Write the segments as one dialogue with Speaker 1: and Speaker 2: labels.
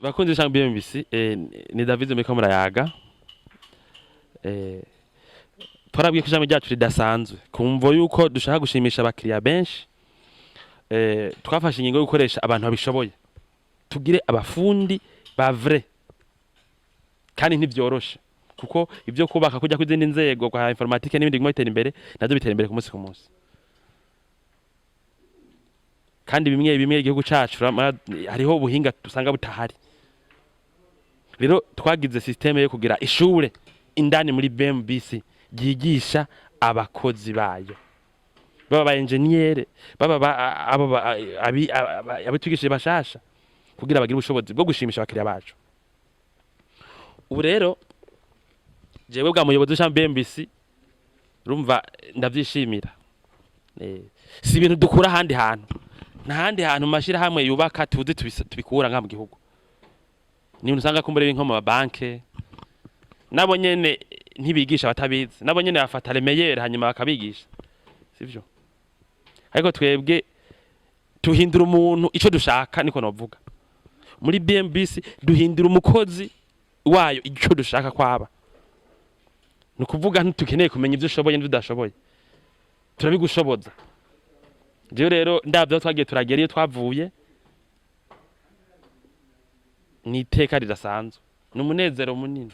Speaker 1: Bakunzi b'ishami BMBC, ni David muriko murayaga. Twarabwiye ko ijambo ryacu ridasanzwe kumvo yuko dushaka gushimisha abakiriya benshi. Twafashe ingingo yo gukoresha abantu babishoboye, tugire abafundi ba vrai kandi ntivyoroshe, kuko ivyo kubaka kujya kw'izindi nzego kwa informatique n'ibindi biguma bitera imbere navyo bitera imbere ku munsi ku munsi. Kandi bimwe bimwe igihugu cacu hariho ubuhinga dusanga butahari. Rero twagize systeme yo kugira ishure indani muri BMBC ryigisha abakozi bayo, baba ba engineer, baba abitwigishije bashasha, kugira bagire ubushobozi bwo gushimisha abakiriya bacu. Ubu rero jewe bwa muyobozi w'ishami BMBC rumva ndavyishimira. Si ibintu dukura handi hantu, ntahandi hantu mashira hamwe yubaka tuzi tubikura nka mu gihugu. Ni usanga kumbere nko mu banke nabo nyene ntibigisha batabizi, nabo nyene bafata remeyere hanyuma bakabigisha, sivyo? Ariko twebwe tuhindura umuntu ico dushaka, niko novuga. Muri BMBC duhindura umukozi wayo ico dushaka kwaba. Nukuvuga ntitukeneye kumenya ivyo ushoboye n'ivyo udashoboye, turabigushoboza. Jewe rero ndavyo twagiye turagera iyo twavuye ni iteka ridasanzwe, n'umunezero munini,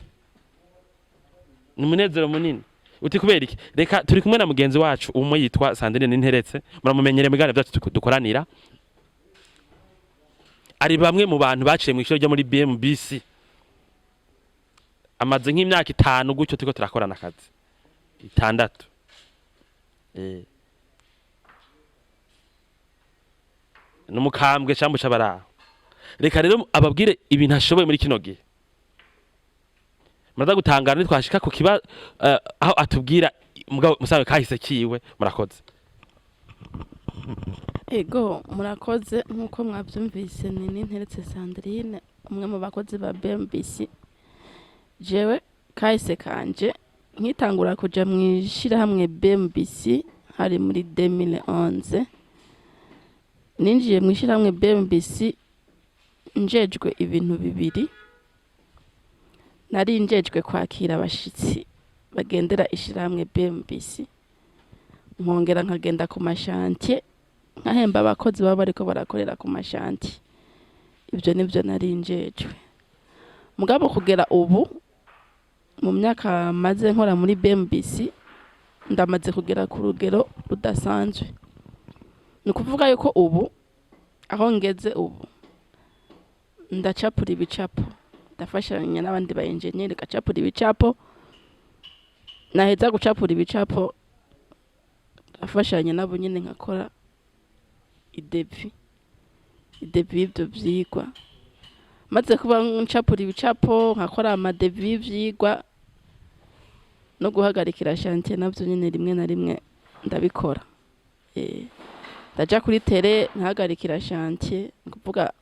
Speaker 1: n'umunezero munini. Uti kubera iki? Reka turi kumwe na mugenzi wacu umwe yitwa Sandrine Ninteretse, muramumenyere mu biganiro byacu dukoranira. Ari bamwe mu bantu baciye mu ishuri ryo muri BMBC, amaze nk'imyaka 5 gutyo turiko turakorana akazi 6. Numukambwe cyambu cabaraho. Reka rero ababwire ibintu ashoboye muri kino gihe. Muraza gutangara nitwashika ku kiba aho atubwira musabe kahise kiwe. Murakoze.
Speaker 2: Ego murakoze nkuko mwavyumvise, ni Ninteretse Sandrine, umwe mu bakozi ba BMBC. Jewe kahise kanje nkitangura kuja mwishira hamwe BMBC hari muri 2011. Ninjiye mwishira hamwe BMBC njejwe ibintu bibiri. Nari njejwe kwakira abashitsi bagendera ishirahamwe BMBC, nkongera nkagenda ku mashantier nkahemba abakozi baba bariko barakorera ku mashantier. Ibyo nivyo nari njejwe. Mugabo kugera ubu mu myaka maze nkora muri BMBC ndamaze kugera ku rugero rudasanzwe. Ni kuvuga yuko ubu aho ngeze ubu ndacapura ibicapo, ndafashanya n'abandi ba engineer gacapura ibicapo. Naheza gucapura ibicapo ndafashanya nabo nyine nkakora idevi y'ibyo vyigwa. Maze kuba ncapura ibicapo nkakora amadevi y'ivyigwa no guhagarikira chantier navyo nyine rimwe na rimwe ndabikora. Ndaja kuri tere nkahagarikira chantier, kuvuga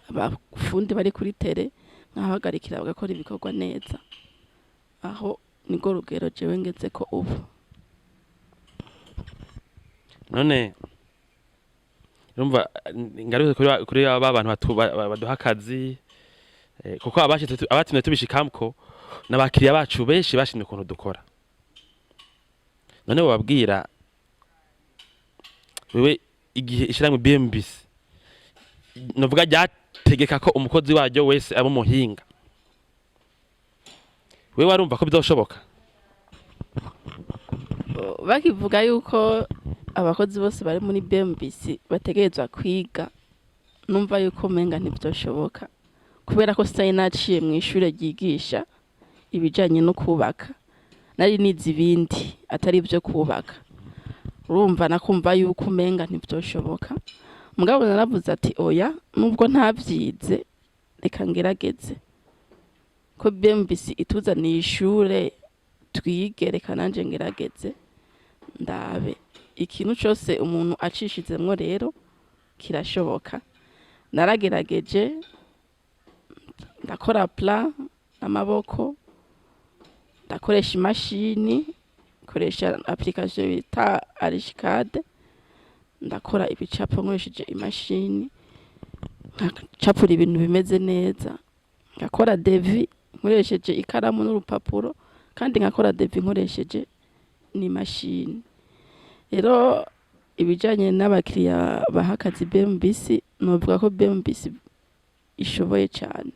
Speaker 2: abafundi bari kuri tere nkahagarikira bagakora ibikorwa neza. Aho nigo rugero jewe ngeze ko ubu.
Speaker 1: None urumva ngaruke kuri aba bantu baduha akazi, kuko abatumye tubishikamko n'abakiriya bacu benshi bashimye ukuntu dukora. None bababwira wewe igihe ishiramwe BMBC novuga ryategeka ko umukozi waryo wese aba muhinga, wewe warumva ko bizoshoboka?
Speaker 2: Bakivuga yuko abakozi bose bari muri BMBC bategerezwa kwiga, numva yuko menga ntivyoshoboka, kubera ko sitari naciye mu ishure ryigisha ibijanye no kubaka, nari nize ibindi atari byo kubaka. Urumva nakumva yuko menga ntivyoshoboka. Mugabo naravuze ati oya, nubwo ntavyize reka ngerageze ko BMBC ituzaniye ishure twige, reka nanje ngerageze ndabe. Ikintu cyose umuntu acishizemwo rero kirashoboka. Naragerageje ndakora plan amaboko, ndakoresha imashini, koresha application bita Archicad, ndakora ibicapo nkoresheje imashini, nkacapura ibintu bimeze neza, ngakora devi nkoresheje ikaramu n'urupapuro, kandi nkakora devi nkoresheje n'imashini. Rero ibijanye n'abakiriya baha akazi BMBC, novuga ko BMBC ishoboye cyane,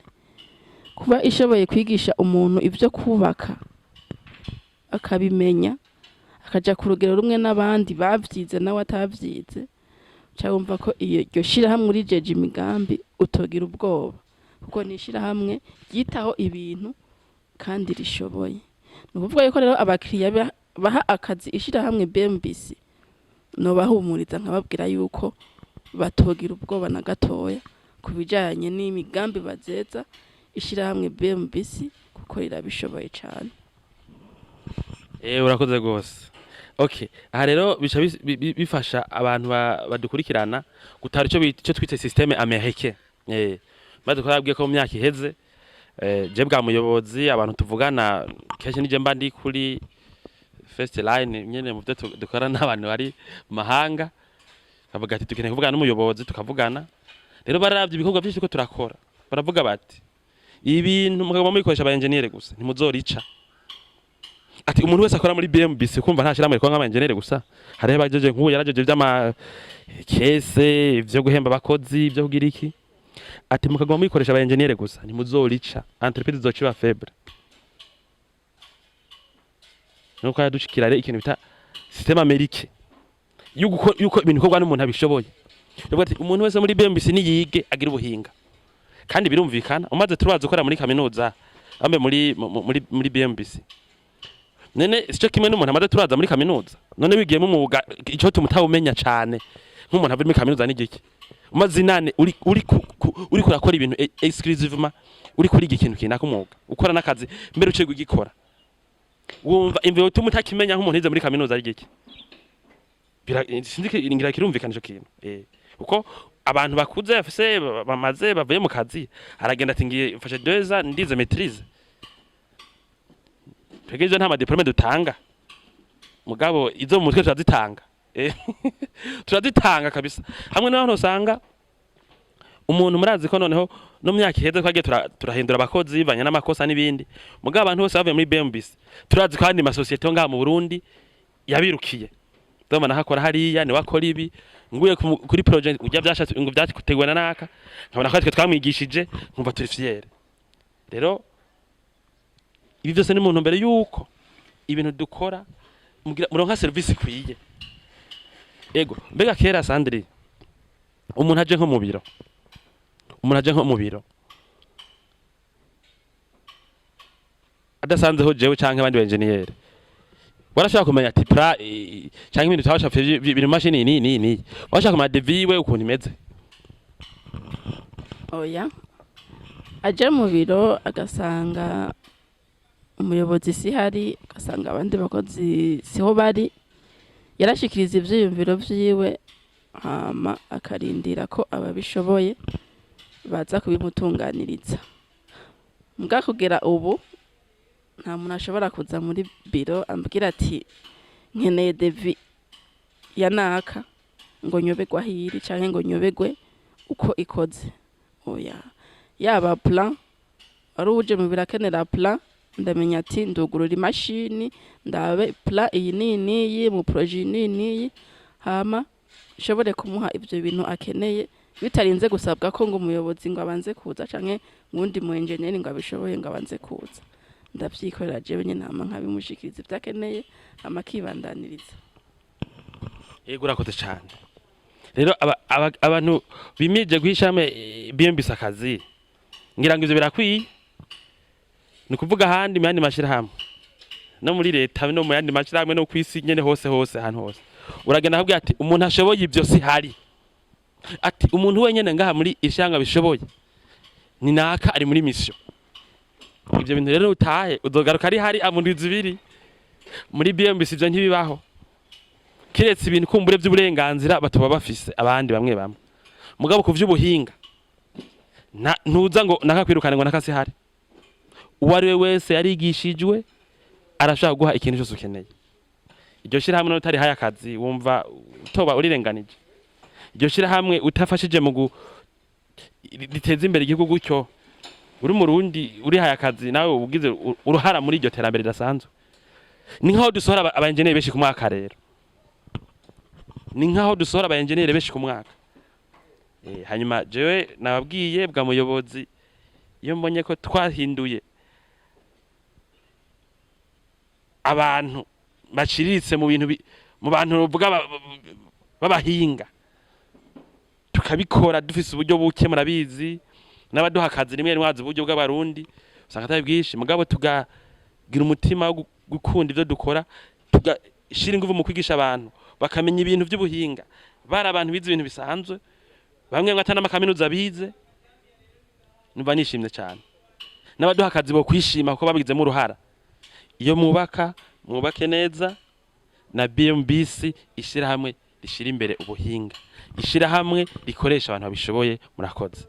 Speaker 2: kuba ishoboye kwigisha umuntu ivyo kubaka akabimenya, akaja ku rugero rumwe n'abandi bavyize nawe atavyize, cyumva ko iryo shirahamwe urijeje imigambi utogira ubwoba, kuko ni ishirahamwe ryitaho ibintu kandi rishoboye. Ni ukuvuga yuko rero abakiriya baha akazi ishirahamwe BMBC nobahumuriza nkababwira yuko batogira ubwoba na gatoya ku bijanye n'imigambi bazeza ishirahamwe BMBC, kuko rirabishoboye cyane.
Speaker 1: Urakoze gose. Okay, aha rero bica bifasha abantu badukurikirana gutara ico twite systeme américain. Maze twabwiye ko mu myaka iheze je bwa muyobozi abantu tuvugana kenshi nije mba ndi kuri first line nyene mu byo dukora n'abantu bari mahanga, bavuga ati tukeneye kuvugana n'umuyobozi, tukavugana. Rero bararavye ibikorwa byinshi ko turakora, baravuga bati ibintu mugabo mubikoresha aba engineer gusa ntimuzorica. Ati umuntu wese akora muri BMBC kumva nta shiramwe ko nk'aba engineer gusa, hariho bajeje nk'ubu yarajeje vy'ama kese ivyo guhemba abakozi ivyo kugira iki. Ati mukagoma mubikoresha aba engineer gusa ntimuzorica, entreprise zociba faible. Nuko yadushikira rero ikintu bita systeme américain yuko ibintu bikorwa n'umuntu abishoboye. Rero ati umuntu wese muri BMBC niyige agira ubuhinga, kandi birumvikana umaze turubaza ukora muri kaminuza ambe muri BMBC. Nene sico kimwe n'umuntu amaze turaza muri kaminuza, none wigiyemo umwuga ico tumutawumenya cyane nk'umuntu ava muri kaminuza n'igiki. Umaze inane uri kurakora ibintu exclusivement, uri kuriga ikintu kinaka umwuga ukora n'akazi mbere uciye gukora, wumva imve utumutakimenya nk'umuntu yize muri kaminuza ari giki. Ngira kirumvikana ico kintu uko abantu bakuze afise bamaze bavuye mu kazi, aragenda ati ngiye mfashe 2 ans ndize maîtrise. Twegeze nta diplome dutanga, mugabo izo mu mutwe turazitanga. Turazitanga kabisa. Hamwe n'abantu usanga umuntu murazi ko noneho no myaka iheze twagiye turahindura abakozi bivanye n'amakosa n'ibindi, mugabo abantu bose bavuye muri BMBC turazi ko handi masosiyete ngaha mu Burundi yabirukiye. Doma nakora hariya ni wakora ibi nguye kuri project ujya byashatse ngo byatikutegwa na naka, nkabona ko twe twamwigishije nkumva turi fier. Rero ibi byose ni muntu mbere yuko ibintu dukora muronka service kwiye. Ego mbega kera Sandri umuntu aje nko mu biro adasanzeho jewe canke abandi ba engineer, warashaka kumenya ati pra canke ibintu twashafye biri machine ni washaka kumenya deviwe ukuntu imeze.
Speaker 2: Oya, aje mu biro agasanga umuyobozi si hari, agasanga abandi bakozi siho bari, yarashikiriza ivyiyumviro vyiwe hama akarindira ko ababishoboye baza kubimutunganiriza. Mbwa kugera ubu nta muntu ashobora kuza muri biro ambwira ati nkeneye devi ya naka ngo nyobegwa hiri canke ngo nyobegwe uko ikoze. Oya, yaba plan ari uje mu birakenera plan, ndamenya ati ndugurura imashini ndabe plan iyi nini mu projet nini, hama shobore kumuha ivyo bintu akeneye bitarinze gusabwa ko ngo umuyobozi ngo abanze kuza canke ngundi mu engineer ngo abishoboye ngo abanze kuza. Ndavyikorera jewe nyene hama nkabimushikiriza ivyakeneye hama kibandaniriza.
Speaker 1: Yego urakoze cyane. Rero abantu bimije guhishame BMBC akazi ngira ngo ivyo birakwiye. Ni kuvuga handi mu yandi mashirahamwe no muri leta no mu yandi mashirahamwe no kwisi nyene hose ahantu hose uragenda habwa ati umuntu ashoboye ivyo si hari, ati umuntu wenyene ngaha muri ishanga bishoboye ni naka ari muri mission. Ivyo bintu rero utahe uzogaruka ari hari amuntu izibiri muri BMBC ivyo ntibibaho, kiretse ibintu kumbure vy'uburenganzira batuba bafise abandi bamwe mugabo ku vy'ubuhinga ntuza ngo nakakwirukane ngo nakasi hari. Uwariwe wese yarigishijwe arashaka guha ikintu cyose ukeneye. Iryo shira hamwe n'utari haya akazi wumva utoba urirenganije. Iryo shira hamwe utafashije mu riteza imbere igihugu gutyo uri murundi uri haya akazi nawe ugize uruhara muri iryo terambere ridasanzwe. Ni nkaho dusohora abaenjeneri benshi ku mwaka rero, ni nkaho dusohora abaenjeneri benshi ku mwaka. Hanyuma jewe nababwiye bwa muyobozi, iyo mbonye ko twahinduye abantu baciriritse mu bintu mu bantu bavuga babahinga, tukabikora dufise uburyo buke, murabizi n'abaduha akazi rimwe nwazi uburyo bw'abarundi usanga atari bwinshi, mugabo tugagira umutima wo gukunda ivyo dukora, tugashira ingufu mu kwigisha abantu bakamenya ibintu by'ubuhinga. Bari abantu bize ibintu bisanzwe, bamwe mwata n'amakaminuza bize, numva nishimye cyane. N'abaduha akazi bo kwishima kuko babigizemo uruhara. Iyo mwubake neza, na BMBC ishira hamwe rishira imbere ubuhinga, ishira hamwe rikoresha abantu babishoboye. Murakoze.